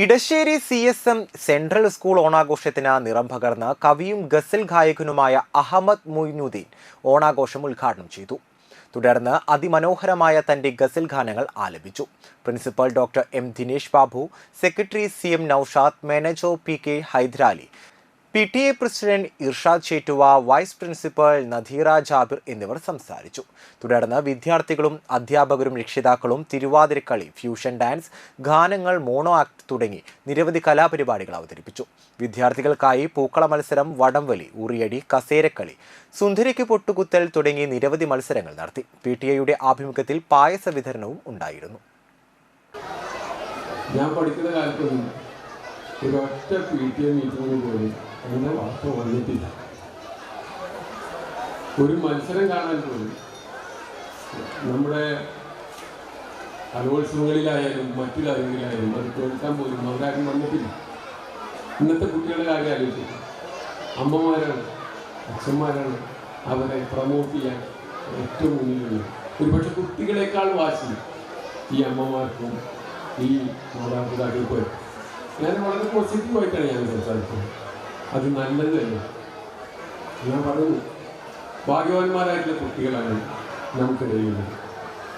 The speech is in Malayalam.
ഇടശ്ശേരി CSM സെൻട്രൽ സ്കൂൾ ഓണാഘോഷത്തിന് നിറം പകർന്ന് കവിയും ഗസൽ ഗായകനുമായ അഹമ്മദ് മൊയ്നുദ്ദീൻ ഓണാഘോഷം ഉദ്ഘാടനം ചെയ്തു. തുടർന്ന് അതിമനോഹരമായ തന്റെ ഗസൽ ഗാനങ്ങൾ ആലപിച്ചു. Principal doctor M. Dinesh Babu, secretary CM Naushad, manager PK Haidarali, PTA president Irshad Chettuva, vice principal Nadeera Jabir എന്നിവർ സംസാരിച്ചു. തുടർന്ന് വിദ്യാർത്ഥികളും അധ്യാപകരും രക്ഷിതാക്കളും തിരുവാതിരക്കളി, ഫ്യൂഷൻ ഡാൻസ്, ഗാനങ്ങൾ, മോണോ ആക്ട് തുടങ്ങി നിരവധി കലാപരിപാടികൾ അവതരിപ്പിച്ചു. വിദ്യാർത്ഥികൾക്കായി പൂക്കള മത്സരം, വടംവലി, ഉറിയടി, കസേരക്കളി, സുന്ദരിക്ക് പൊട്ടുകുത്തൽ തുടങ്ങി നിരവധി മത്സരങ്ങൾ നടത്തി. PTA ആഭിമുഖ്യത്തിൽ പായസ വിതരണവും ഉണ്ടായിരുന്നു. ഞാൻ പഠിക്കുന്ന കാലത്തൊന്നും ഒരൊറ്റ PTA മീറ്റിംഗിന് പോലും അങ്ങനെ വാർത്ത വന്നിട്ടില്ല. ഒരു മത്സരം കാണാൻ പോലും നമ്മുടെ കലോത്സവങ്ങളിലായാലും മറ്റു കാര്യങ്ങളിലായാലും അത് കേൾക്കാൻ പോലും അവരാരും വന്നിട്ടില്ല. ഇന്നത്തെ കുട്ടികളുടെ കാര്യം ആലോചിച്ചു. അമ്മമാരാണ്, അച്ഛന്മാരാണ് അവരെ പ്രമോട്ട് ചെയ്യാൻ ഏറ്റവും മുന്നിലുള്ളത്. ഒരുപക്ഷെ കുട്ടികളെക്കാൾ വാശി ഈ അമ്മമാർക്കും ഈ മാതാപിതാക്കൾക്കും. ഞാൻ വളരെ പോസിറ്റീവായിട്ടാണ് ഞാൻ സംസാരിക്കുന്നത്. അത് നല്ലത് തന്നെ. ഞാൻ പറയുന്നു, ഭാഗ്യവാന്മാരായിട്ടുള്ള കുട്ടികളാണ് നമുക്കിടയിലുള്ളത്.